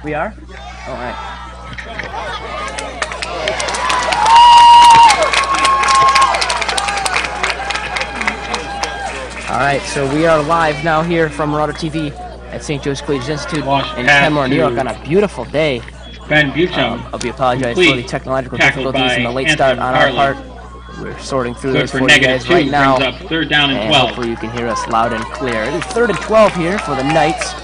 We are? All right. All right, so we are live now here from Marauder TV at St. Joe's Collegiate Institute in Kenmore, New York on a beautiful day. Ben Buchum. We apologize for the technological difficulties and the late start on our part. We're sorting through those for you guys right now. Up 3rd down and 12. Hopefully you can hear us loud and clear. It is 3rd and 12 here for the Knights.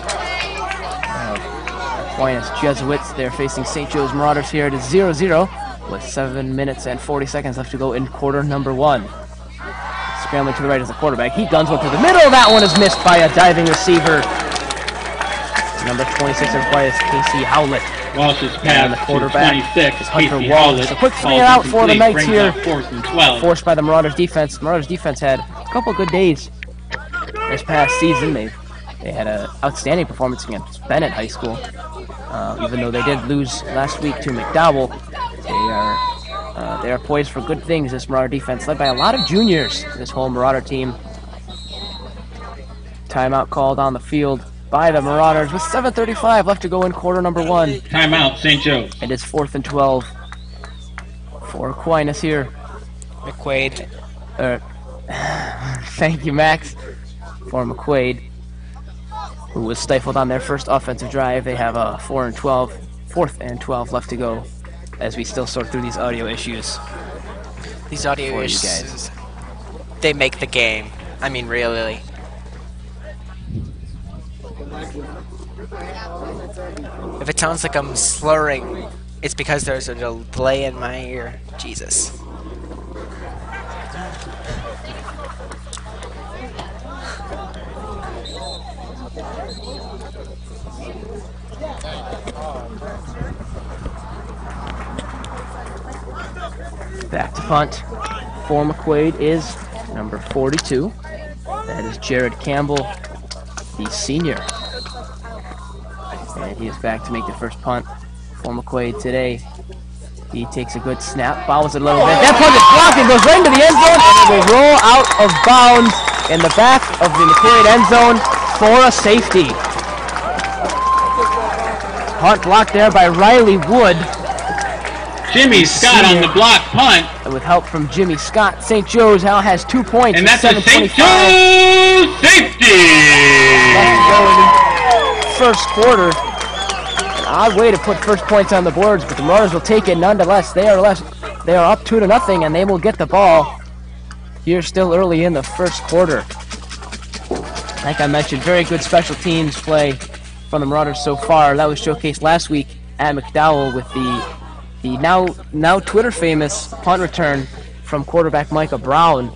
Aquinas Jesuits, they're facing St. Joe's Marauders here. It is 0-0 with 7 minutes and 40 seconds left to go in quarter number 1. Scrambling to the right as the quarterback. He guns one to the middle. That one is missed by a diving receiver. Number 26 of Aquinas, Casey Howlett. Walsh's pass the quarterback to 26, is Hunter Casey Wallace. Howlett. So quick 3 and out for the Knights here. 4th and 12. Forced by the Marauders defense. The Marauders defense had a couple good days this past season. They had an outstanding performance against Bennett High School. Even though they did lose last week to McDowell, they are poised for good things. This Marauder defense, led by a lot of juniors. This whole Marauder team. Timeout called on the field by the Marauders with 7:35 left to go in quarter number 1. Timeout, St. Joe's. It is 4th and 12 for Aquinas here. McQuaid. Thank you, Max, for McQuaid, who was stifled on their first offensive drive. They have a 4th and 12 left to go as we still sort through these audio issues. These audio issues, they make the game. I mean, really. If it sounds like I'm slurring, it's because there's a delay in my ear. Jesus. Back to punt for McQuaid is number 42. That is Jared Campbell, the senior. And he is back to make the first punt for McQuaid today. He takes a good snap, bobbles it a little bit. That punt is blocked and goes right into the end zone, and it will roll out of bounds in the back of the McQuaid end zone for a safety. Punt blocked there by Riley Wood. Jimmy Scott on the block punt. And with help from Jimmy Scott, St. Joe's now has 2 points. And that's a St. Joe's safety! First quarter. An odd way to put first points on the boards, but the Marauders will take it nonetheless. They are up 2-0, and they will get the ball here still early in the first quarter. Like I mentioned, very good special teams play from the Marauders so far. That was showcased last week at McDowell with the now Twitter famous punt return from quarterback Micah Brown,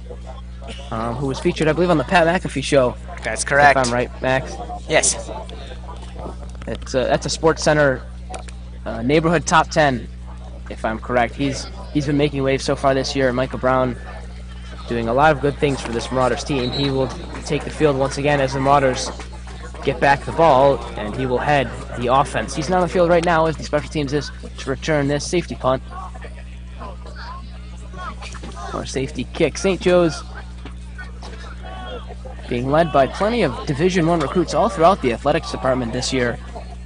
who was featured, I believe, on the Pat McAfee show. That's correct. If I'm right, Max. Yes. That's a Sports Center neighborhood top 10, if I'm correct. He's been making waves so far this year. Micah Brown doing a lot of good things for this Marauders team. He will take the field once again as the Marauders get back the ball, and he will head the offense. He's not on the field right now as the special teams is to return this safety punt. Or safety kick. St. Joe's being led by plenty of Division I recruits all throughout the athletics department this year.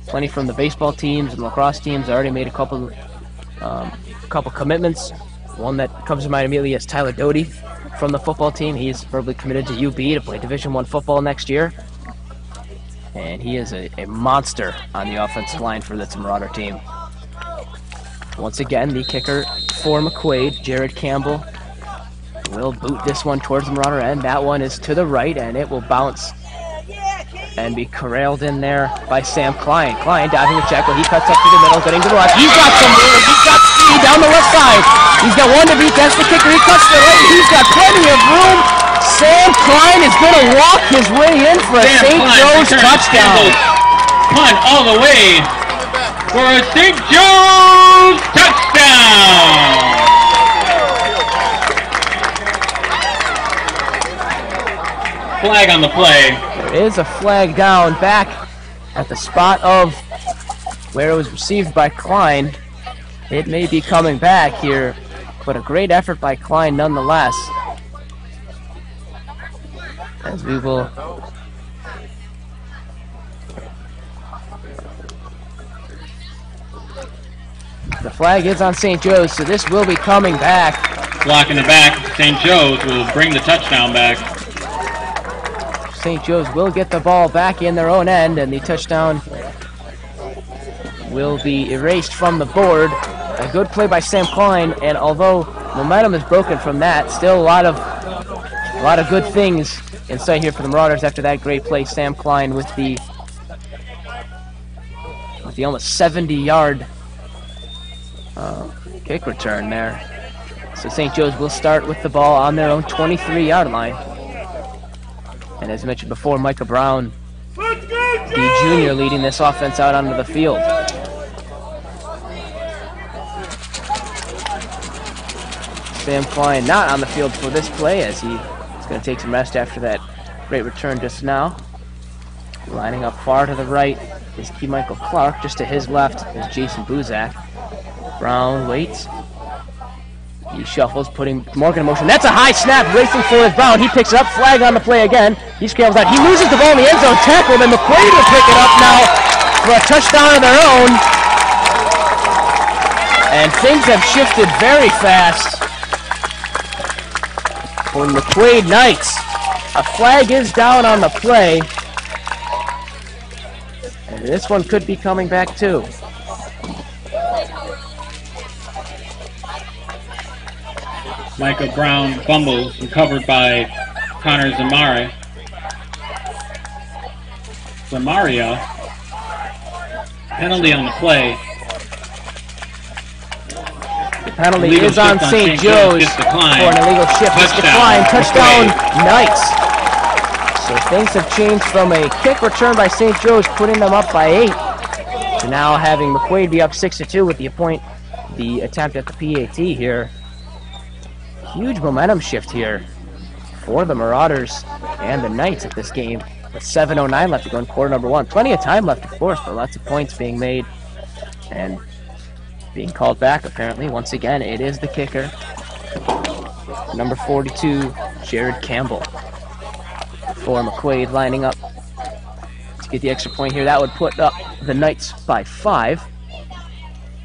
Plenty from the baseball teams and lacrosse teams. I already made a couple commitments. One that comes to mind immediately is Tyler Doty from the football team. He's verbally committed to UB to play Division I football next year. And he is a monster on the offensive line for this Marauder team. Once again, the kicker for McQuaid, Jared Campbell, will boot this one towards the Marauder end. That one is to the right, and it will bounce and be corralled in there by Sam Klein. Klein diving with Jekyll. He cuts up to the middle, getting to the left. He's got some room. He's got speed down the left side. He's got one to beat. That's the kicker. He cuts to the right. He's got plenty of room. Sam Klein is going to walk his way in for a St. Joe's touchdown. Punt all the way for a St. Joe's touchdown. Flag on the play. There is a flag down back at the spot of where it was received by Klein. It may be coming back here, but a great effort by Klein nonetheless. As we will the flag is on St. Joe's, so this will be coming back. Block in the back. St. Joe's will bring the touchdown back. St. Joe's will get the ball back in their own end, and the touchdown will be erased from the board. A good play by Sam Klein, and although momentum is broken from that, still a lot of good things in sight here for the Marauders after that great play. Sam Klein with the almost 70-yard kick return there. So St. Joe's will start with the ball on their own 23-yard line. And as mentioned before, Micah Brown, the junior, leading this offense out onto the field. Sam Klein not on the field for this play as he is going to take some rest after that great return just now. Lining up far to the right is Key Michael Clark. Just to his left is Jason Buzak. Brown waits. He shuffles, putting Morgan in motion. That's a high snap, racing forward Brown. He picks it up, flag on the play again. He scrambles out. He loses the ball in the end zone, tackled, and McQuaid will pick it up now for a touchdown of their own. And things have shifted very fast for McQuaid Knights. A flag is down on the play. And this one could be coming back too. Micah Brown fumbles, recovered by Connor Zamaria. Penalty on the play. The penalty is on St. Joe's for an illegal shift. It's declined. Touchdown, Knights. So things have changed from a kick return by St. Joe's, putting them up by 8, to now having McQuaid be up 6-2 with the attempt at the PAT here. Huge momentum shift here for the Marauders and the Knights at this game, with 7:09 left to go in quarter number 1. Plenty of time left, of course, but lots of points being made and being called back, apparently. Once again, it is the kicker, number 42, Jared Campbell, for McQuaid, lining up to get the extra point here. That would put up the Knights by 5.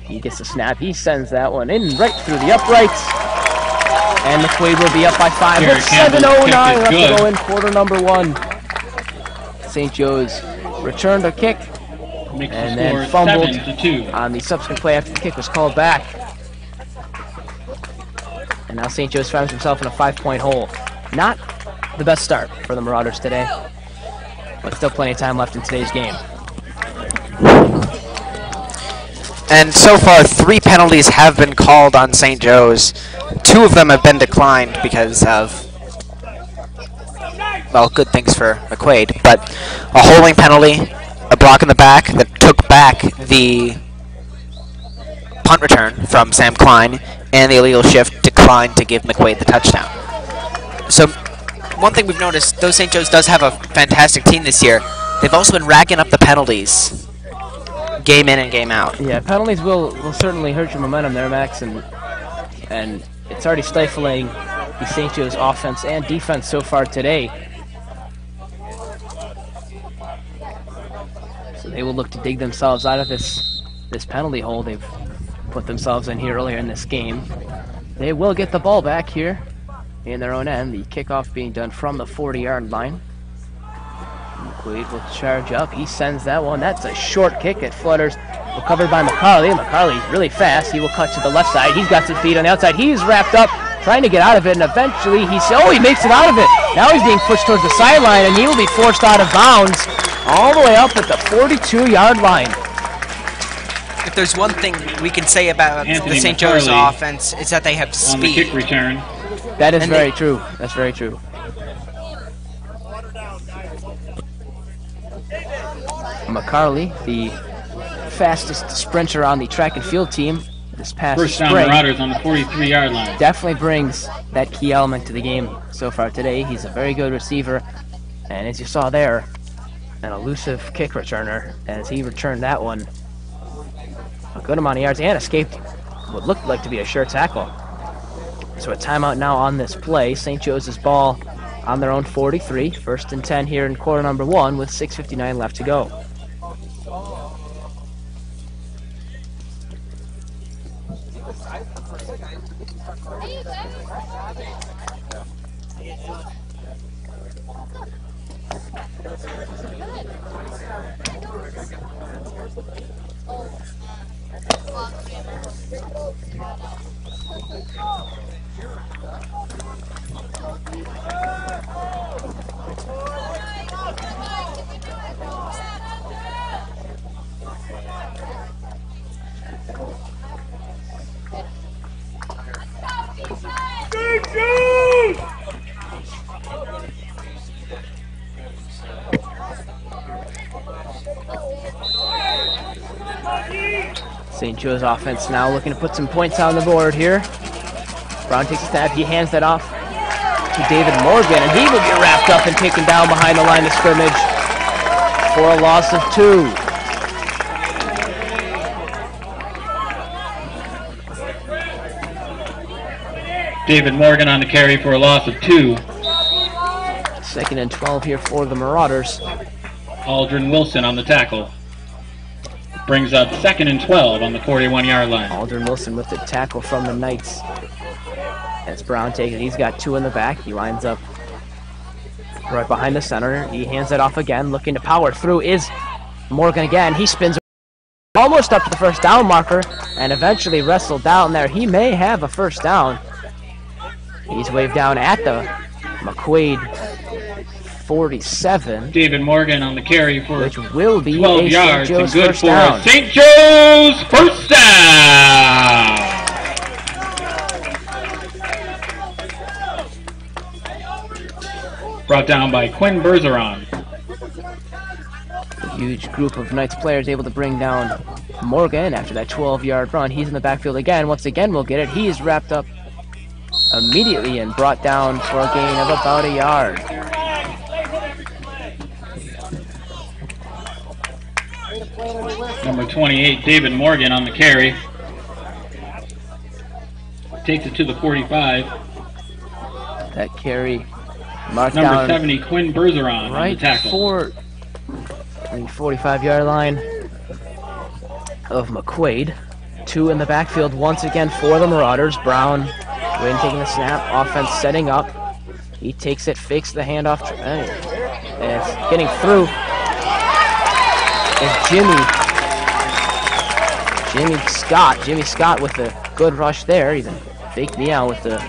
He gets the snap. He sends that one in right through the uprights. And McQuaid will be up by 5 with 7:09 left to go in quarter number 1. St. Joe's returned a kick and then fumbled on the subsequent play after the kick was called back. And now St. Joe's finds himself in a 5-point hole. Not the best start for the Marauders today, but still plenty of time left in today's game. And so far, 3 penalties have been called on St. Joe's. 2 of them have been declined because of, well, good things for McQuaid, but a holding penalty, a block in the back that took back the punt return from Sam Klein, and the illegal shift declined to give McQuaid the touchdown. So one thing we've noticed, though St. Joe's does have a fantastic team this year, they've also been racking up the penalties game in and game out. Yeah, penalties will certainly hurt your momentum there, Max, and it's already stifling the St. Joe's offense and defense so far today. So they will look to dig themselves out of this penalty hole they've put themselves in here earlier in this game. They will get the ball back here in their own end, the kickoff being done from the 40-yard line. McQuaid will charge up. He sends that one. That's a short kick. It flutters. Recovered by McCarley. McCarley really fast. He will cut to the left side. He's got some feet on the outside. He's wrapped up, trying to get out of it, and eventually he makes it out of it. Now he's being pushed towards the sideline, and he will be forced out of bounds all the way up at the 42-yard line. If there's one thing we can say about the St. Joe's offense, it's that they have speed. On the kick return. That is very true. That's very true. McCarley, the fastest sprinter on the track and field team this past First down spring, Marauders on the 43-yard line. definitely brings that key element to the game so far today. He's a very good receiver, and as you saw there, an elusive kick returner as he returned that one a good amount of yards and escaped what looked like to be a sure tackle. So a timeout now on this play. St. Joe's ball on their own 43, 1st and 10 here in quarter number 1 with 6:59 left to go. St. Joe's offense now looking to put some points on the board here. Brown takes a stab. He hands that off to David Morgan, and he will get wrapped up and taken down behind the line of scrimmage for a loss of 2. David Morgan on the carry for a loss of 2. 2nd and 12 here for the Marauders. Aldrin Wilson on the tackle. Brings up 2nd and 12 on the 41-yard line. Aldrin Wilson with the tackle from the Knights. As Brown takes it, he's got 2 in the back. He lines up right behind the center. He hands it off again, looking to power through is Morgan again. He spins almost up to the first down marker and eventually wrestled down there. He may have a first down. He's waved down at the McQuaid 47. David Morgan on the carry for which will be 12 a yards St. Joe's and good first for down. St. Joe's first down. Brought down by Quinn Bergeron. A huge group of Knights players able to bring down Morgan after that 12-yard run. He's in the backfield again. Once again, we'll get it. He's wrapped up immediately and brought down for a gain of about a yard. Number 28, David Morgan on the carry. Takes it to the 45. That carry marked Number down 70, Quinn Bergeron on the right tackle. for the 45-yard line of McQuaid. 2 in the backfield once again for the Marauders. Brown waiting, taking the snap. Offense setting up. He takes it, fakes the handoff. And it's getting through. It's Jimmy Scott with a good rush there. Even faked me out with the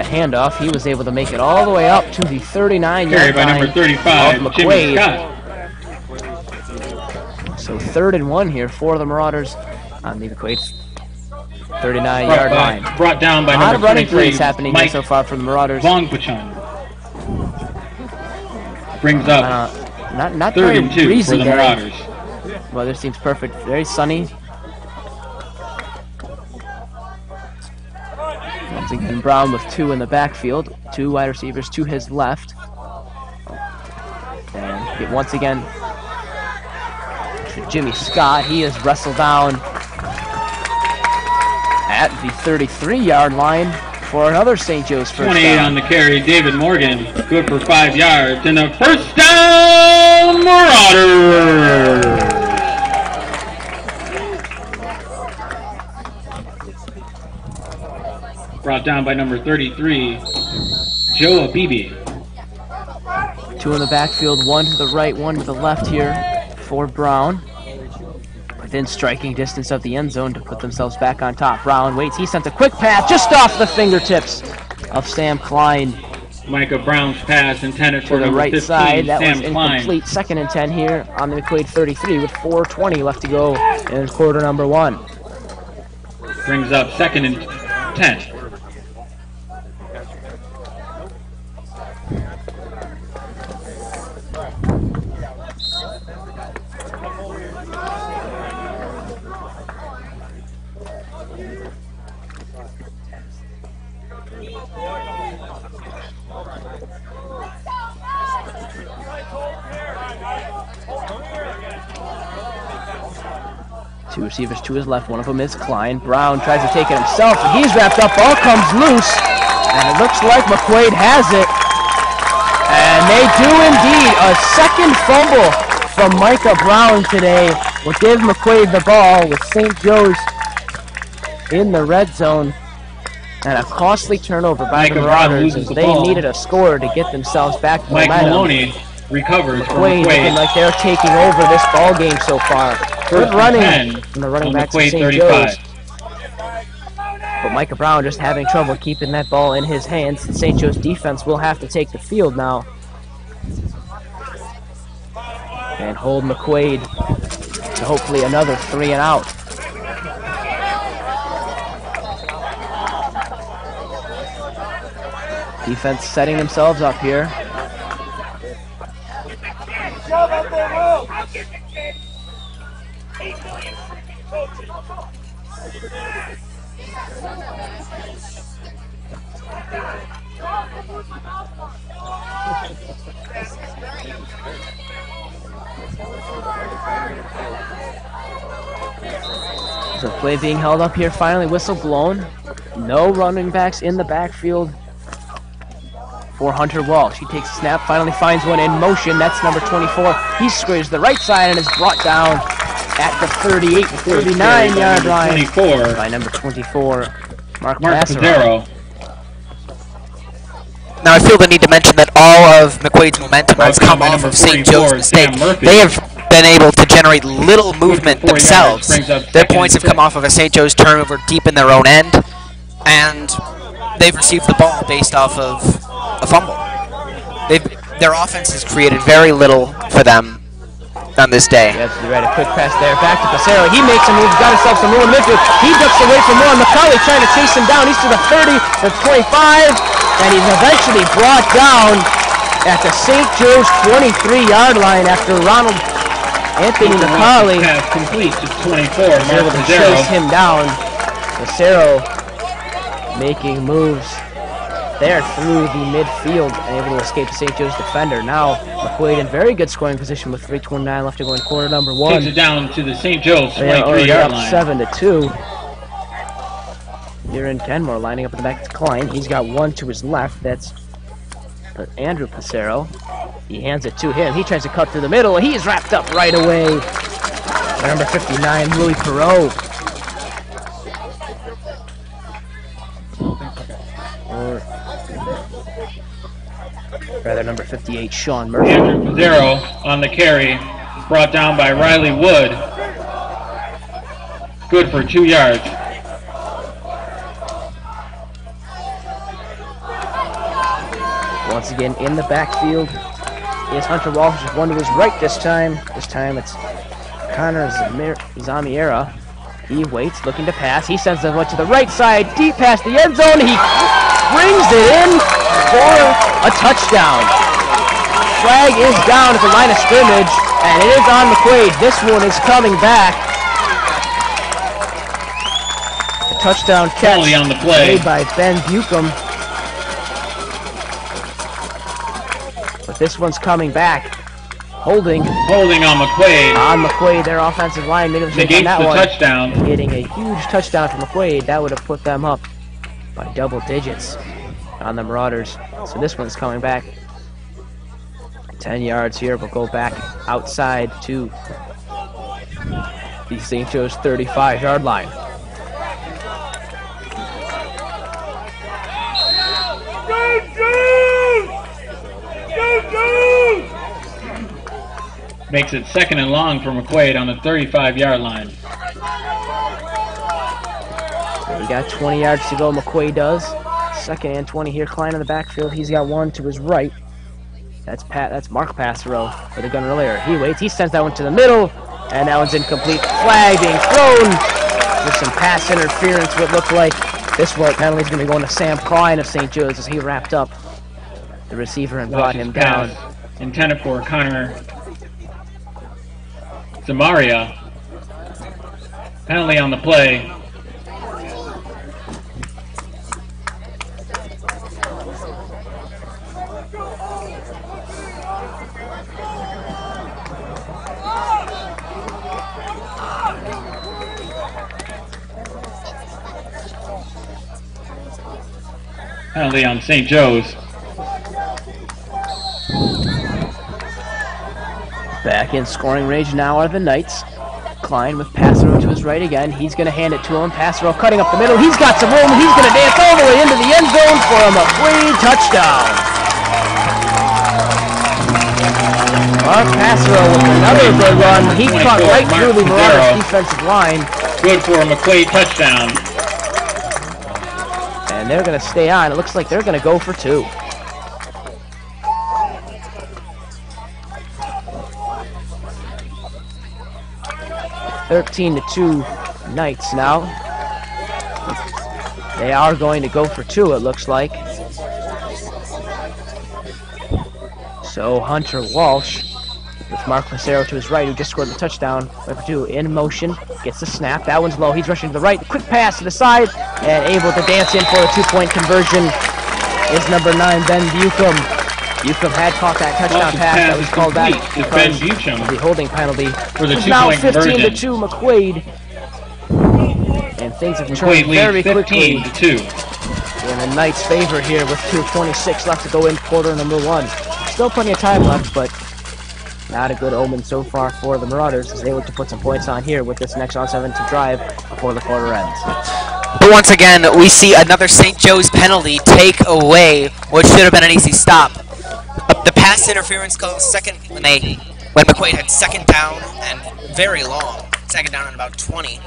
handoff. He was able to make it all the way up to the 39-yard Carry by line number 35, of Jimmy McQuaid. Scott. So 3rd and 1 here for the Marauders on the McQuaid 39-yard line. Brought down by a lot number of running 23, plays happening here Mike so far for the Marauders. Vongpachon. Brings up Not 3rd very and 2 breezy for the day. Marauders. Weather seems perfect. Very sunny. Once again, Brown with 2 in the backfield. 2 wide receivers to his left. And once again, to Jimmy Scott. He is wrestled down at the 33-yard line for another St. Joe's first 28 down. on the carry, David Morgan, good for 5 yards, and a first down, Marauders! Brought down by number 33, Joe Abibi. 2 in the backfield, 1 to the right, 1 to the left here for Brown. Within striking distance of the end zone to put themselves back on top. Brown waits. He sent a quick pass just off the fingertips of Sam Klein Micah Brown's pass intended to for the number right 15, side. That Sam was Klein. incomplete. 2nd and 10 here on the McQuaid 33 with 4:20 left to go in quarter number 1. Brings up 2nd and 10. Two receivers to his left. One of them is Klein. Brown tries to take it himself, and he's wrapped up. Ball comes loose, and it looks like McQuaid has it. And they do indeed. A second fumble from Micah Brown today will give McQuaid the ball with St. Joe's in the red zone. And a costly turnover by Micah the Brown Marauders loses as the they ball. needed a score to get themselves back to Mike momentum. Maloney recovers from McQuaid looking McQuaid. like they're taking over this ball game so far. Good and running 10 from the running on back to McQuaid St. 35. Joe's. But Micah Brown just having trouble keeping that ball in his hands. The St. Joe's defense will have to take the field now. And hold McQuaid to hopefully another 3 and out. Defense setting themselves up here. So play being held up here, finally whistle blown. No running backs in the backfield for Hunter Wall. She takes a snap, finally finds one in motion. That's number 24. He squares the right side and is brought down at the 38, 39-yard line 24. by number 24, Mark Pizarro. Passero. Now I feel the need to mention that all of McQuaid's momentum has Brought down come by off number of St. 44, Joe's mistake. Sam Murphy. They have been able to generate little movement 4 yards, themselves. brings up Their second points and have come 6. off of a St. Joe's turnover deep in their own end, and they've received the ball based off of a fumble. Their offense has created very little for them on this day. Yes, you're right. A quick pass there. Back to Passero. He makes a move. Got himself some room in midfield. He ducks away from one. McCauley trying to chase him down. He's to the 30, the 25, and he's eventually brought down at the St. Joe's 23-yard line after Ronald Anthony McCauley Pass complete to 24. was able Mark to Pizarro. chase him down. Passero making moves there through the midfield and able to escape the St. Joe's defender. Now McQuaid in very good scoring position with 3:29 left to go in quarter number 1. Takes it down to the St. Joe's They are already 23-yard up line. 7-2. Here in Kenmore lining up in the back to Klein. He's got one to his left. That's Andrew Passero. He hands it to him. He tries to cut through the middle. He's wrapped up right away by number 59, Louis Perot. Or rather, number 58, Sean Murphy. Andrew Pizarro on the carry, brought down by Riley Wood. Good for 2 yards. Once again, in the backfield is Hunter Walsh, just one to his right this time. This time it's Connor Zamiera. He waits, looking to pass. He sends the one to the right side, deep past the end zone. He brings it in for a touchdown. Flag is down at the line of scrimmage, and it is on McQuaid. This one is coming back. A touchdown catch Penalty on the play. made by Ben Bucum. But this one's coming back. Holding Holding on McQuaid. on McQuaid, their offensive line made a mistake on Negates that the one. touchdown. Getting a huge touchdown from McQuaid, that would have put them up by double digits on the Marauders. So this one's coming back 10 yards here, but go back outside to the St. Joe's 35-yard line. Makes it 2nd and long for McQuaid on the 35-yard line. He got 20 yards to go, McQuaid does. 2nd and 20 here, Klein in the backfield. He's got one to his right. That's Mark Passero for the gun earlier. He waits, he sends that one to the middle, and that one's incomplete. Flag being thrown. There's some pass interference, what looked like. This one penalty is going to be going to Sam Klein of St. Joe's as he wrapped up the receiver and brought him down. Pass intended for Connor Zamaria. Penalty on the play. Penalty on St. Joe's. Back in scoring range now are the Knights. Klein with Passero to his right again. He's going to hand it to him. Passero cutting up the middle. He's got some room. He's going to dance all the way into the end zone for a McQuaid touchdown. Mark Passero with another good run. He cut right through the Marauders defensive line. Good for a McQuaid touchdown. And they're going to stay on. It looks like they're going to go for 2. (13-2) Knights now. They are going to go for 2, it looks like. So Hunter Walsh with Mark Passero to his right, who just scored the touchdown. Went for 2, in motion, gets the snap. That one's low. He's rushing to the right. Quick pass to the side, and able to dance in for a 2-point conversion is number 9, Ben Buchem. Buchem had caught that touchdown pass that was called back because of the holding penalty. For the now 2-point 15-2 McQuaid, and things have turned very quickly 15-2. in the Knights' favor here with 2:26 left to go in quarter number 1. Still plenty of time left, but not a good omen so far for the Marauders as they look to put some points on here with this next offensive drive before the quarter ends. But once again, we see another St. Joe's penalty take away what should have been an easy stop. The pass interference call when McQuaid had second down and very long, second down and about 20.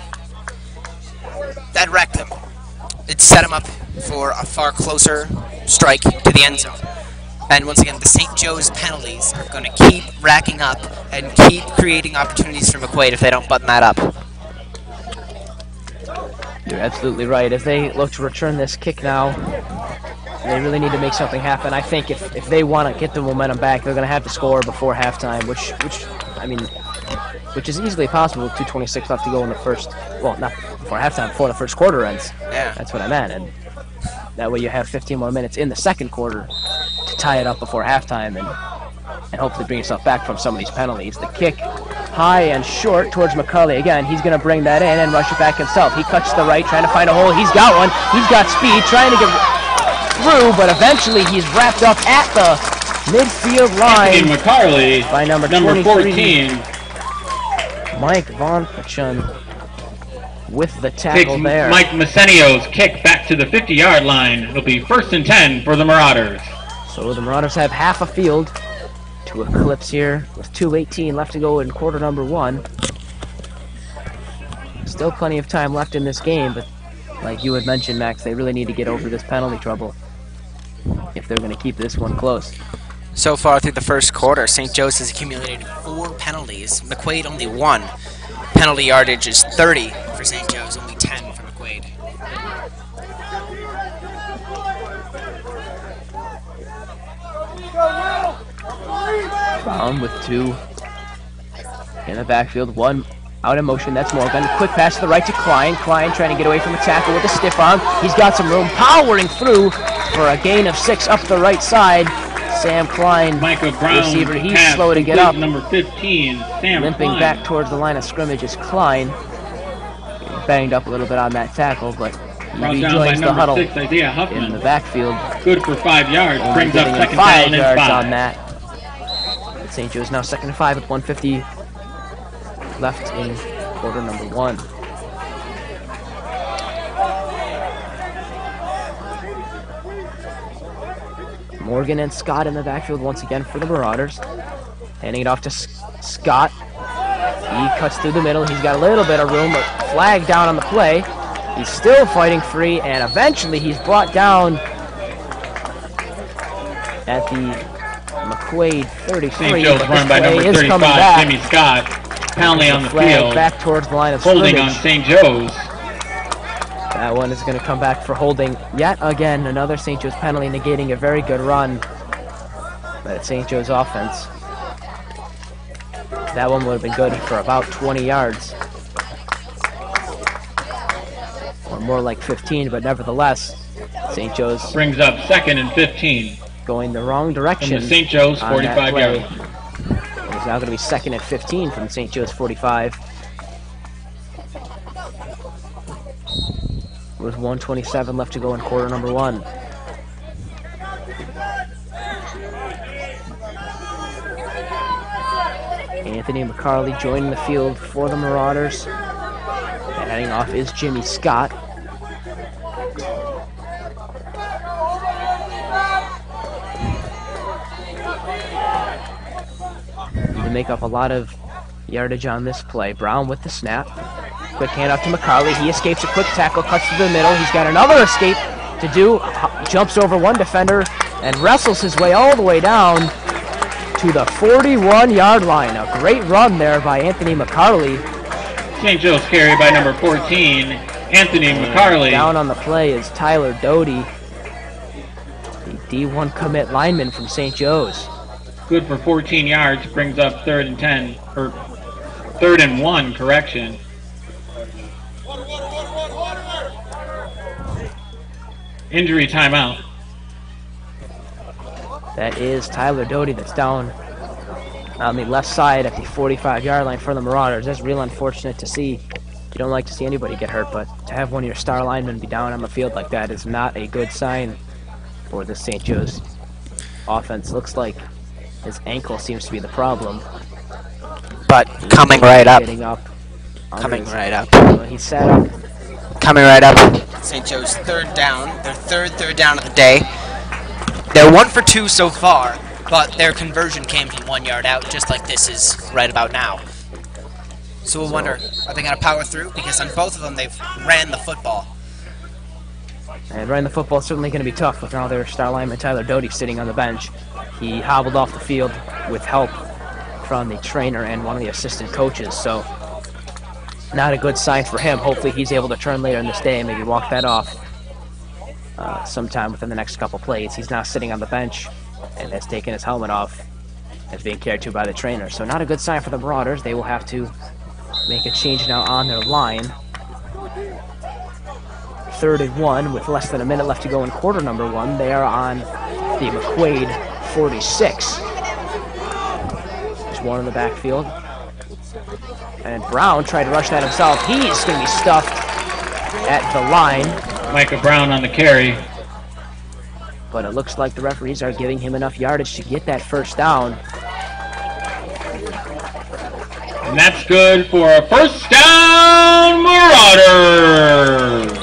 That wrecked him. It set him up for a far closer strike to the end zone. And once again, the St. Joe's penalties are going to keep racking up and keep creating opportunities for McQuaid if they don't button that up. You're absolutely right. As they look to return this kick now, they really need to make something happen. I think if they want to get the momentum back, they're going to have to score before halftime, which is easily possible with 2:26 left to go in the first. Well, not before halftime, before the first quarter ends. Yeah. That's what I meant. And that way you have 15 more minutes in the second quarter to tie it up before halftime and hopefully bring yourself back from some of these penalties. The kick high and short towards McCulley. Again, he's going to bring that in and rush it back himself. He cuts to the right, trying to find a hole. He's got one. He's got speed, trying to get through, but eventually he's wrapped up at the midfield line McCarley by number 14. Mike Von Pachun with the tackle there. Mike Masenio's kick back to the 50-yard line. It'll be 1st and 10 for the Marauders. So the Marauders have half a field to eclipse here with 2:18 left to go in quarter number 1. Still plenty of time left in this game, but like you had mentioned, Max, they really need to get over this penalty trouble if they're going to keep this one close. So far through the first quarter, St. Joe's has accumulated 4 penalties. McQuaid only 1. Penalty yardage is 30 for St. Joe's, only 10 for McQuaid. Brown with 2 in the backfield, 1 out in motion. That's Morgan. Quick pass to the right to Klein. Klein trying to get away from the tackle with a stiff arm. He's got some room, powering through for a gain of 6 up the right side. Sam Klein, receiver, he's slow to get up. Number 15, Sam Limping Klein. back towards the line of scrimmage is Klein. Banged up a little bit on that tackle, but he rejoins the huddle in the backfield. Good for 5 yards. Only Brings up getting second 5 down and yards 5. on that. St. Joe's now 2nd and 5 with 1:50 left in quarter number 1. Morgan and Scott in the backfield once again for the Marauders. Handing it off to Scott. He cuts through the middle. He's got a little bit of room, but flag down on the play. He's still fighting free, and eventually he's brought down at the McQuaid 33. St. Joe's But run by this number play is coming 35, back. Jimmy Scott. Penalty on the Flag field. back towards the line of Holding on scrimmage. St. Joe's. That one is going to come back for holding yet again. Another St. Joe's penalty, negating a very good run by the St. Joe's offense. That one would have been good for about 20 yards. Or more like 15, but nevertheless, St. Joe's Brings up 2nd and 15 going the wrong direction. from the St. Joe's on that 45 play. yards. It's now going to be 2nd and 15 from the St. Joe's 45. With 1:27 left to go in quarter number 1. Anthony McCarley joining the field for the Marauders. And heading off is Jimmy Scott. Need to make up a lot of yardage on this play. Brown with the snap. Quick handoff to McCarley. He escapes a quick tackle, cuts to the middle. He's got another escape to do. Jumps over one defender and wrestles his way all the way down to the 41-yard line. A great run there by Anthony McCarley. St. Joe's carry by number 14, Anthony McCarley. Down on the play is Tyler Doty, the D1 commit lineman from St. Joe's. Good for 14 yards, brings up 3rd and 10, or 3rd and 1, correction. Injury timeout. That is Tyler Doty that's down on the left side at the 45-yard line for the Marauders. That's real unfortunate to see. You don't like to see anybody get hurt, but to have one of your star linemen be down on the field like that is not a good sign for the St. Joe's offense. Looks like his ankle seems to be the problem. But coming right up. Getting up. Coming right up. He sat up. Coming right up. St. Joe's third down. Their third down of the day. They're 1 for 2 so far, but their conversion came from 1 yard out, just like this is right about now. So we'll wonder, are they going to power through? Because on both of them, they've ran the football. And running the football is certainly going to be tough with now their star lineman Tyler Doty sitting on the bench. He hobbled off the field with help from the trainer and one of the assistant coaches, so not a good sign for him. Hopefully he's able to turn later in this day and maybe walk that off sometime within the next couple plays. He's now sitting on the bench and has taken his helmet off as being cared to by the trainer. So not a good sign for the Marauders. They will have to make a change now on their line. 3rd and 1 with less than a minute left to go in quarter number 1. They are on the McQuaid 46. There's one in the backfield. And Brown tried to rush that himself. He's going to be stuffed at the line. Micah Brown on the carry. But it looks like the referees are giving him enough yardage to get that first down. And that's good for a first down, Marauders!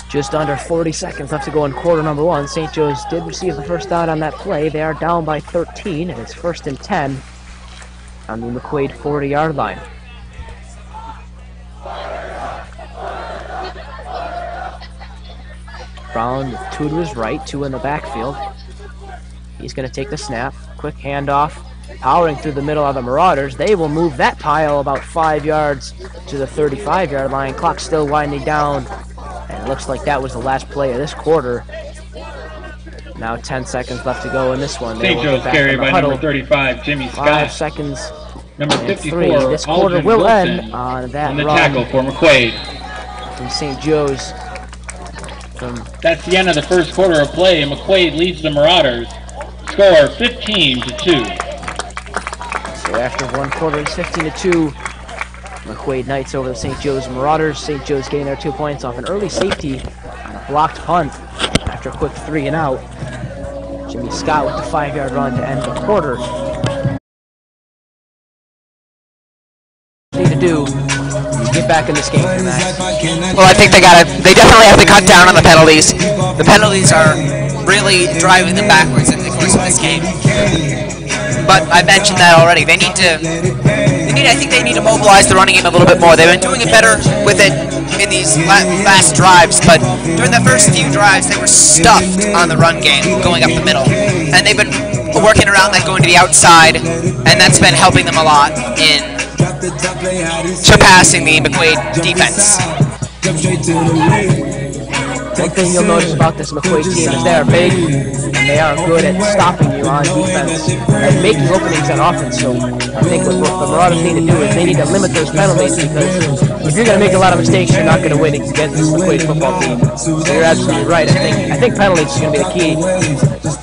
Just under 40 seconds left to go in quarter number 1. St. Joe's did receive the first down on that play. They are down by 13, and it's 1st and 10 on the McQuaid 40-yard line. Brown with 2 to his right, 2 in the backfield. He's going to take the snap. Quick handoff. Powering through the middle of the Marauders. They will move that pile about 5 yards to the 35-yard line. Clock still winding down. And it looks like that was the last play of this quarter. Now 10 seconds left to go in this one. St. Joe's carry by number 35, Jimmy Scott. 5 seconds. Number 54, this quarter Aldrin will Wilson end on that on the run tackle for McQuaid. from St. Joe's. That's the end of the first quarter of play, and McQuaid leads the Marauders. Score 15-2. So after one quarter, it's 15-2. McQuaid Knights over the St. Joe's Marauders. St. Joe's getting their 2 points off an early safety on a blocked punt after a quick 3 and out. Jimmy Scott with the 5-yard run to end the quarter. Need to do get back in this game for Max. Well, I think they definitely have to cut down on the penalties. The penalties are really driving them backwards in the course of this game. But I mentioned that already. I think they need to mobilize the running game a little bit more. They've been doing it better with it in these last drives, but during the first few drives, they were stuffed on the run game going up the middle. And they've been working around that, going to the outside, and that's been helping them a lot in surpassing the McQuaid defense. One thing you'll notice about this McQuaid team is they are big and they are good at stopping you on defense and making openings on offense. So I think what the Marauders need to do is they need to limit those penalties, because if you're going to make a lot of mistakes, you're not going to win against this McQuaid football team. So you're absolutely right. I think penalties is going to be the key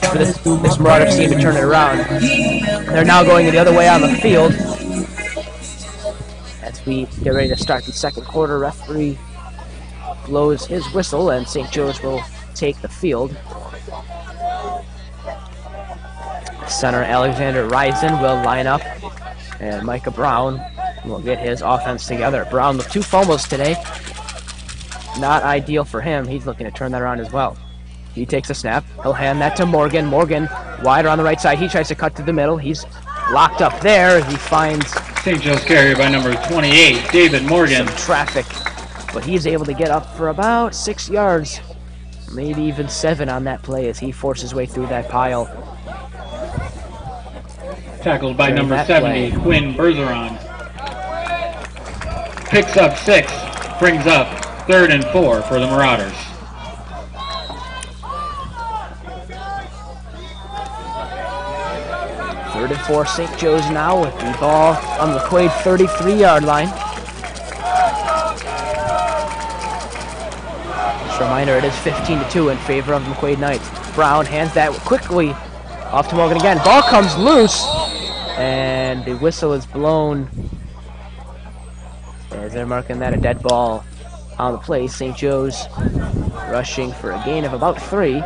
for this Marauders team to turn it around. They're now going the other way on the field as we get ready to start the second quarter. Referee blows his whistle and St. Joe's will take the field. Center Alexander Risen will line up, and Micah Brown will get his offense together. Brown with 2 fumbles today. Not ideal for him. He's looking to turn that around as well. He takes a snap. He'll hand that to Morgan. Morgan wider on the right side. He tries to cut to the middle. He's locked up there. He finds St. Joe's carry by number 28, David Morgan. some traffic, but he's able to get up for about 6 yards, maybe even 7 on that play as he forces his way through that pile. Tackled by During number that 70, play. Quinn Bergeron. Picks up 6, brings up 3rd and 4 for the Marauders. Third and 4, St. Joe's now with the ball on the McQuaid 33-yard line. Just a reminder, it is 15-2 in favor of the McQuaid Knights. Brown hands that quickly off to Morgan again. Ball comes loose, and the whistle is blown as they're marking that a dead ball on the play. St. Joe's rushing for a gain of about 3.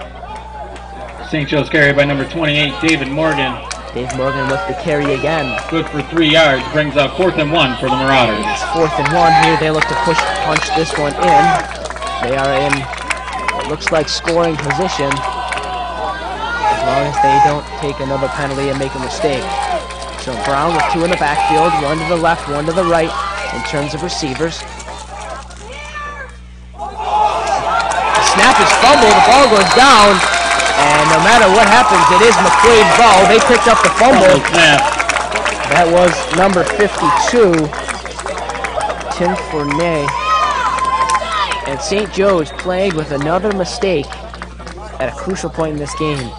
St. Joe's carry by number 28, David Morgan. Dave Morgan with the carry again. Good for 3 yards, brings up 4th and 1 for the Marauders. It's 4th and 1 here. They look to punch this one in. They are in what looks like scoring position, as long as they don't take another penalty and make a mistake. So Brown with 2 in the backfield, 1 to the left, 1 to the right in terms of receivers. The snap is fumbled, the ball goes down, and no matter what happens, it is McQuaid's ball. They picked up the fumble. That was number 52, Tim Fournier. And St. Joe's plagued with another mistake at a crucial point in this game.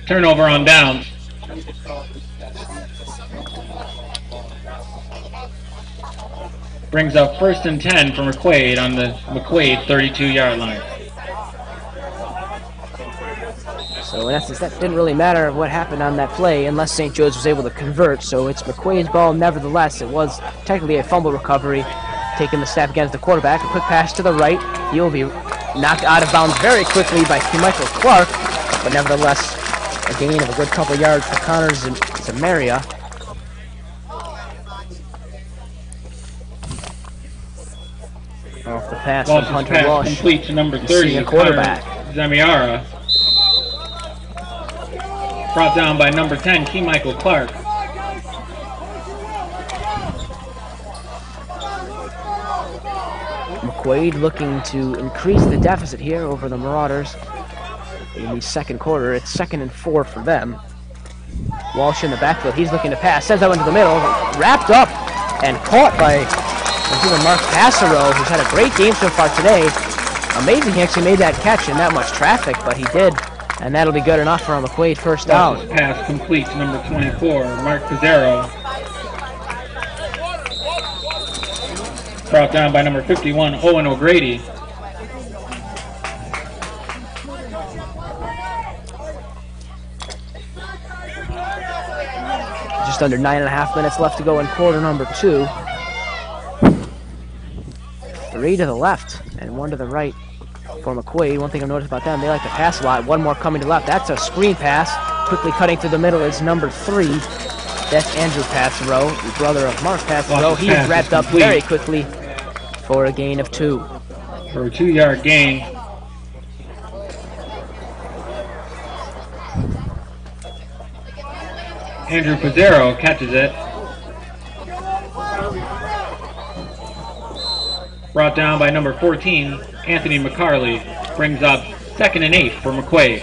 Turnover on downs. Brings up 1st and 10 for McQuaid on the McQuaid 32-yard line. So in essence, that didn't really matter what happened on that play unless St. Joe's was able to convert. So it's McQuaid's ball nevertheless. It was technically a fumble recovery. Taking the snap against the quarterback. A quick pass to the right. He will be knocked out of bounds very quickly by Michael Clark. But nevertheless, a gain of a good couple yards for Connor Zamaria. Off the pass from Hunter pass Walsh. complete to number 30, senior quarterback. Zamiara. Brought down by number 10, Michael Clark. McQuaid looking to increase the deficit here over the Marauders in the second quarter. It's 2nd and 4 for them. Walsh in the backfield. He's looking to pass. Sends that one to the middle. Wrapped up and caught by Mark Passero, who's had a great game so far today. Amazing he actually made that catch in that much traffic, but he did. And that'll be good enough for a McQuaid first down. Pass complete to number 24, Mark Pizzaro. Brought down by number 51, Owen O'Grady. Just under 9.5 minutes left to go in quarter number 2. 3 to the left and 1 to the right for McQuaid. One thing I've noticed about them, they like to pass a lot. 1 more coming to the left. That's a screen pass. Quickly cutting through the middle is number 3. That's Andrew Passero, the brother of Mark Passero. He's wrapped up very quickly for a gain of 2. For a 2-yard gain. Andrew Pizzaro catches it. Brought down by number 14, Anthony McCarley. Brings up 2nd and 8 for McQuaid.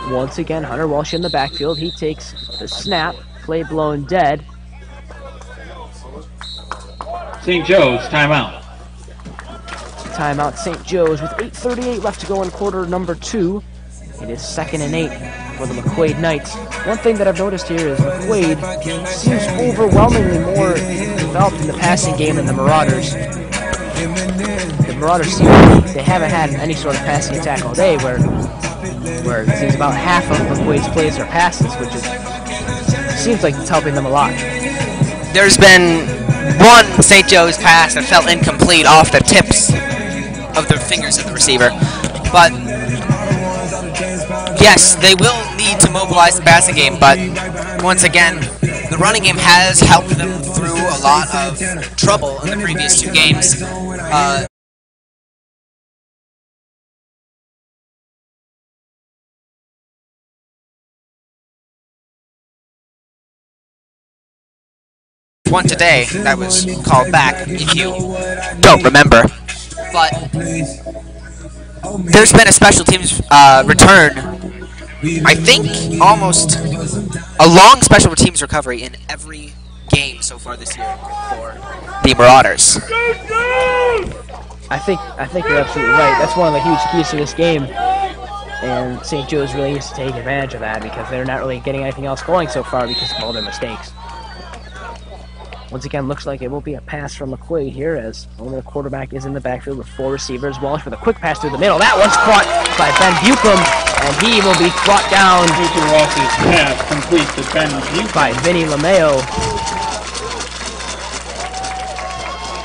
Once again, Hunter Walsh in the backfield. He takes the snap. Play blown dead. St. Joe's timeout. Timeout St. Joe's with 8:38 left to go in quarter number 2. It is 2nd and 8 for the McQuaid Knights. One thing that I've noticed here is McQuaid seems overwhelmingly more developed in the passing game than the Marauders. The Marauders seem like they haven't had any sort of passing attack all day, where it seems about half of McQuaid's plays are passes, which seems like it's helping them a lot. There's been one St. Joe's pass that fell incomplete off the tips of the fingers of the receiver. But yes, they will need to mobilize the passing game, but once again, the running game has helped them through a lot of trouble in the previous two games. One today that was called back, if you don't remember. But there's been a special teams return, I think almost a long special teams recovery in every game so far this year for the Marauders. I think you're absolutely right. That's one of the huge keys to this game. And St. Joe's really needs to take advantage of that because they're not really getting anything else going so far because of all their mistakes. Once again, looks like it will be a pass from McQuaid here as only the quarterback is in the backfield with 4 receivers. Walsh with a quick pass through the middle. That one's caught by Ben Bucum, and he will be brought down pass complete to Ben Bucum by Vinny LeMayo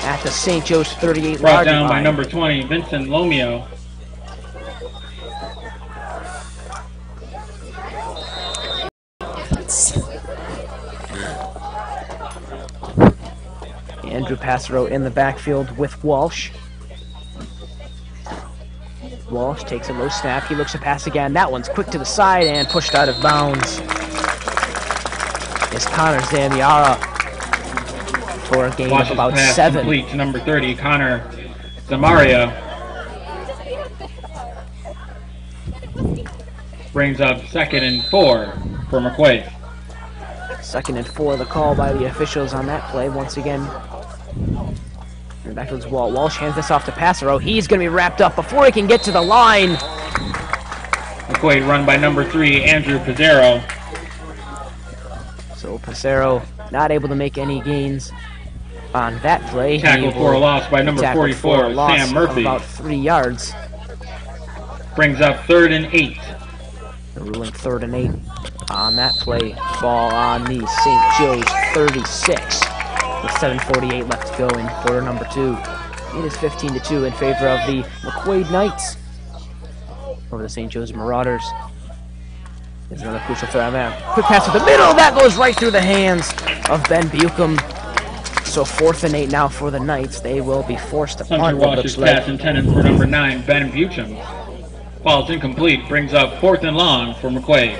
at the St. Joe's 38 brought yard down line. by number 20, Vincent Lomeo. Andrew Passero in the backfield with Walsh. Walsh takes a low snap. He looks to pass again. That one's quick to the side and pushed out of bounds. Is Connor Zamiara for a gain of about pass 7. Complete to number 30, Connor Zamaria. Brings up 2nd and 4 for McQuaid. 2nd and 4, the call by the officials on that play. Once again, back to Walsh hands this off to Passero. He's going to be wrapped up before he can get to the line. McQuaid run by number 3, Andrew Pizzaro. So Passero not able to make any gains on that play. Tackle for a loss by number 44, Sam Murphy. About 3 yards. Brings up 3rd and 8. The ruling 3rd and 8 on that play. Ball on the St. Joe's 36. With 7:48 left to go in quarter number 2. It is 15-2 in favor of the McQuaid Knights over the St. Joe's Marauders. There's another crucial throw on there. Quick pass to the middle. That goes right through the hands of Ben Bucum. So 4th and 8 now for the Knights. They will be forced to punt. Walsh's pass intended for number 9, Ben Bucum. Ball's incomplete. Brings up 4th and long for McQuaid.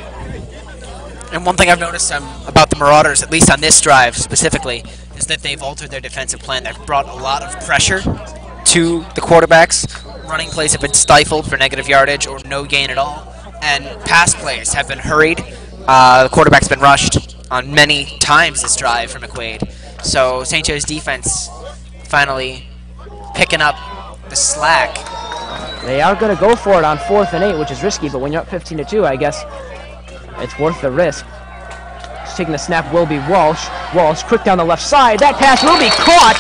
And one thing I've noticed about the Marauders, at least on this drive specifically, is that they've altered their defensive plan. They've brought a lot of pressure to the quarterbacks. Running plays have been stifled for negative yardage or no gain at all. And pass plays have been hurried. The quarterback's been rushed on many times this drive for McQuaid. So St. Joe's defense finally picking up the slack. They are going to go for it on 4th and 8, which is risky, but when you're up 15-2, I guess it's worth the risk. Just taking the snap will be Walsh. Walsh quick down the left side. That pass will be caught.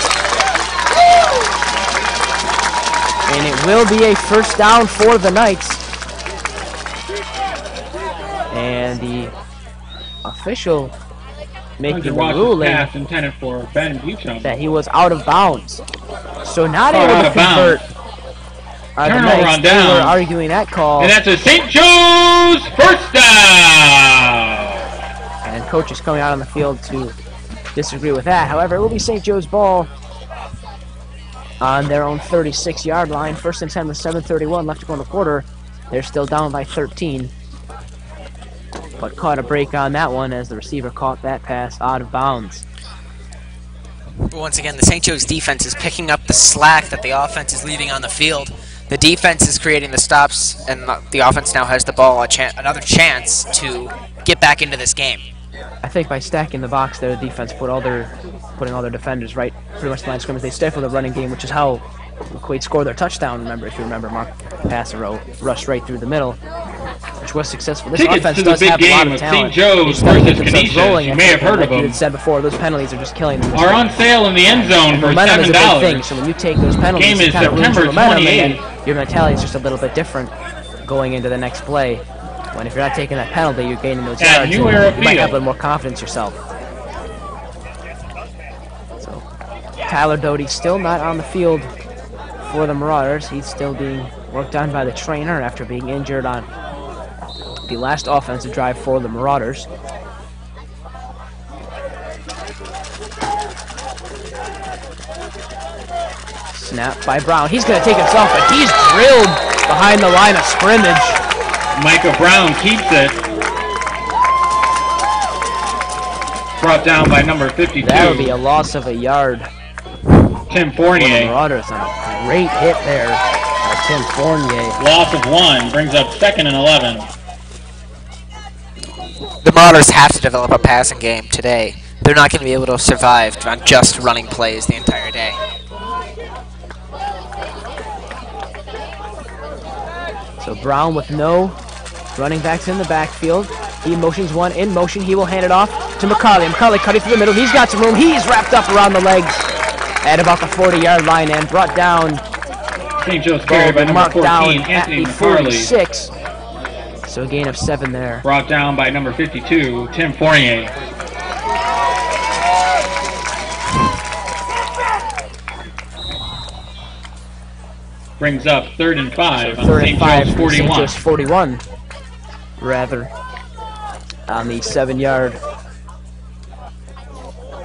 And it will be a first down for the Knights. And the official making the ruling pass intended for Ben Bucum. that he was out of bounds. So not able to convert. Turnover on They were down. arguing that call. And that's a St. Joe's first down. And coach is coming out on the field to disagree with that. However, it will be St. Joe's ball on their own 36-yard line. 1st and 10 with 7:31 left to go in the quarter. They're still down by 13. But caught a break on that one as the receiver caught that pass out of bounds. Once again, the St. Joe's defense is picking up the slack that the offense is leaving on the field. The defense is creating the stops, and the offense now has the ball another chance to get back into this game. I think by stacking the box there, the defense putting all their defenders right pretty much the line of scrimmage. They stifled the running game, which is how McQuaid scored their touchdown. Remember, if you remember, Mark Passero rushed right through the middle, which was successful. This Tickets offense to the does big have a lot game of of talent. St. Joe's They versus get themselves Canisius. rolling, You I may think, have heard and of like you them. had said before, those penalties are just killing them. Are on sale in the end zone for Momentum is a big thing, $7. so when you take those penalties, Game it is kind of ruins your September momentum, 28th. and then your mentality is just a little bit different going into the next play. When if you're not taking that penalty, you're gaining those yards, New and Era you might have a Field. little more confidence yourself. So Tyler Doty still not on the field for the Marauders. He's still being worked on by the trainer after being injured on the last offensive drive for the Marauders. Snap by Brown. He's going to take himself, but he's drilled behind the line of scrimmage. Micah Brown keeps it. Brought down by number 52. That'll be a loss of a yard. Tim The Fournier. Marauders on a great hit there by Tim Fournier. Loss of 1 brings up 2nd and 11. The Marauders have to develop a passing game today. They're not going to be able to survive on just running plays the entire day. So Brown with no running backs in the backfield. He motions one in motion. He will hand it off to McCauley. McCauley cutting through the middle. He's got some room. He's wrapped up around the legs at about the 40-yard line and brought down. St. Joe's carried by number Marked 14, down at Anthony the McCarley. 46. So a gain of 7 there. Brought down by number 52, Tim Fournier. Brings up 3rd and 5 on 3rd St. and 5 Joe's from St. 41. Joe's 41. Rather, on the 7-yard,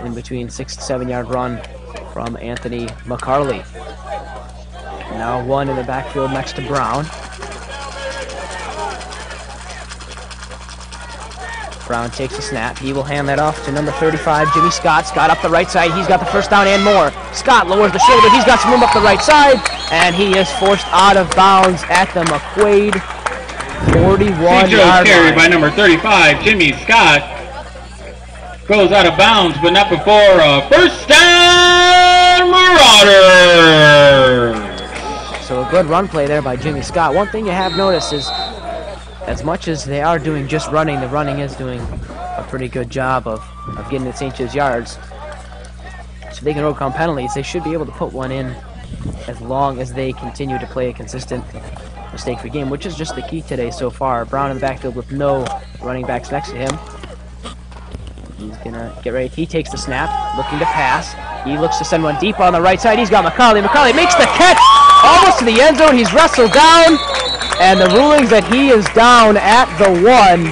in between 6 to 7-yard run from Anthony McCarley. Now one in the backfield next to Brown. Brown takes the snap. He will hand that off to number 35, Jimmy Scott. Scott up the right side. He's got the first down and more. Scott lowers the shoulder. He's got some room up the right side. And he is forced out of bounds at the McQuaid 41-yard St. Joe's carried by number 35, Jimmy Scott. Goes out of bounds, but not before a first down, Marauders. So a good run play there by Jimmy Scott. One thing you have noticed is, as much as they are doing just running, the running is doing a pretty good job of getting to St. Joe's yards. So they can overcome penalties. They should be able to put one in as long as they continue to play a consistent mistake-free game, which is just the key today so far. Brown in the backfield with no running backs next to him. He's gonna get ready. He takes the snap, looking to pass. He looks to send one deep on the right side. He's got McCauley. McCauley makes the catch almost to the end zone. He's wrestled down, and the ruling's that he is down at the 1.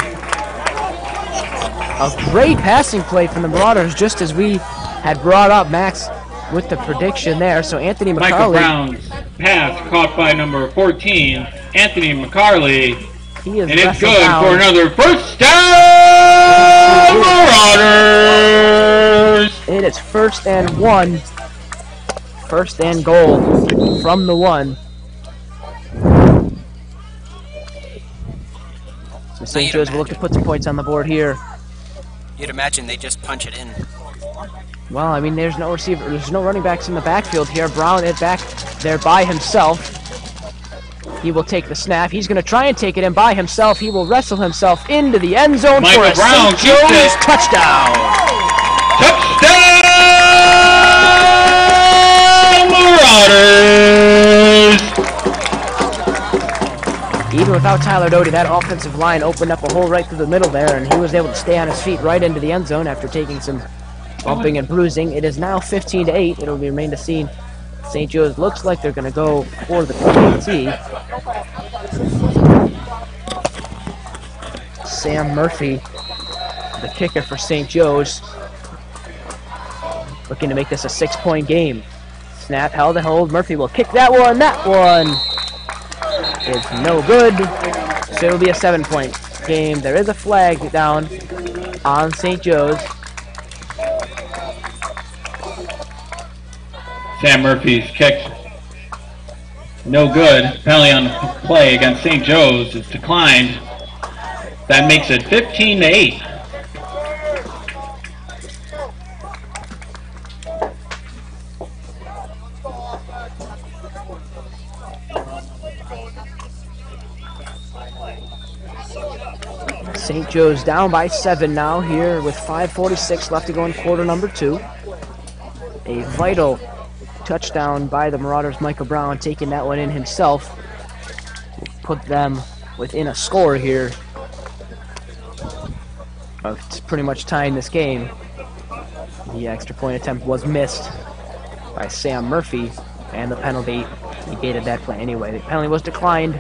A great passing play from the Marauders, just as we had brought up, Max, with the prediction there. So Anthony Michael McCauley, Brown's pass caught by number 14, Anthony McCarley. he is And it's wrestled good down. for another first down, Marauders! It is 1st and 1. 1st and goal from the 1. So St. Joe's will look to put some points on the board here. You'd imagine they just punch it in. Well, I mean, there's no receiver, there's no running backs in the backfield here. Brown is back there by himself. He will take the snap. He's going to try and take it in by himself. He will wrestle himself into the end zone for a Brown St. keeps Joe's it. touchdown. Touchdown, Marauders! Even without Tyler Doty, that offensive line opened up a hole right through the middle there, and he was able to stay on his feet right into the end zone after taking some bumping and bruising. It is now 15-8. It'll remain to see. St. Joe's looks like they're going to go for the PAT. Sam Murphy, the kicker for St. Joe's, looking to make this a 6-point game. Snap held and hold. Murphy will kick that one. That one is no good. So it'll be a 7-point game. There is a flag down on St. Joe's. Sam Murphy's kick, no good. Penalty on the play against St. Joe's is declined. That makes it 15-8. St. Joe's down by 7 now here with 5:46 left to go in quarter number 2. A vital touchdown by the Marauders. Michael Brown taking that one in himself. Put them within a score here of pretty much tying this game. The extra point attempt was missed by Sam Murphy, and the penalty negated that play anyway. The penalty was declined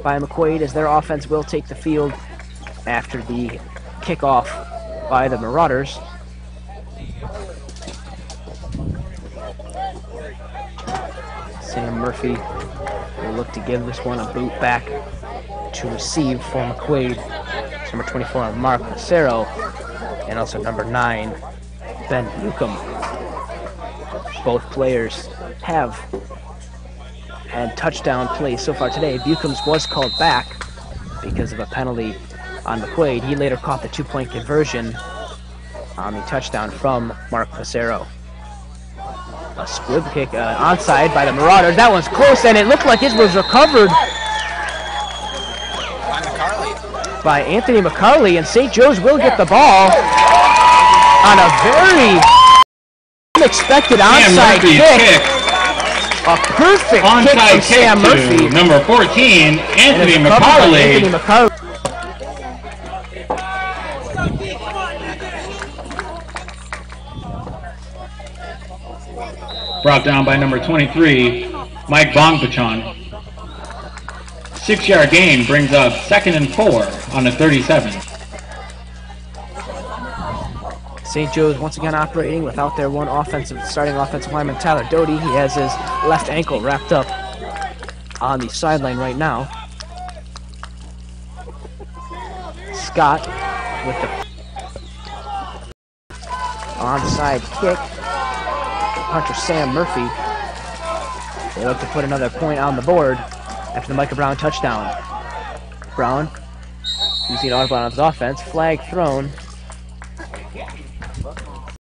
by McQuaid as their offense will take the field after the kickoff by the Marauders. Sam Murphy will look to give this one a boot back to receive for McQuaid. It's number 24, Mark Lucero, and also number 9, Ben Newcomb. Both players have had touchdown plays so far today. Bucombe's was called back because of a penalty on McQuaid. He later caught the 2-point conversion on the touchdown from Mark Lucero. A squib kick, onside by the Marauders. That one's close, and it looked like it was recovered by Anthony McCarley, and St. Joe's will get the ball on a very unexpected onside kick. A perfect kick from Sam Murphy. Number 14, Anthony McCarley. Brought down by number 23, Mike Bongpachon. 6-yard gain brings up 2nd and 4 on the 37. St. Joe's once again operating without their one starting offensive lineman, Tyler Doty. He has his left ankle wrapped up on the sideline right now. Scott with the onside kick. Punter Sam Murphy. They look to put another point on the board after the Micah Brown touchdown. Brown using an audible on his offense. Flag thrown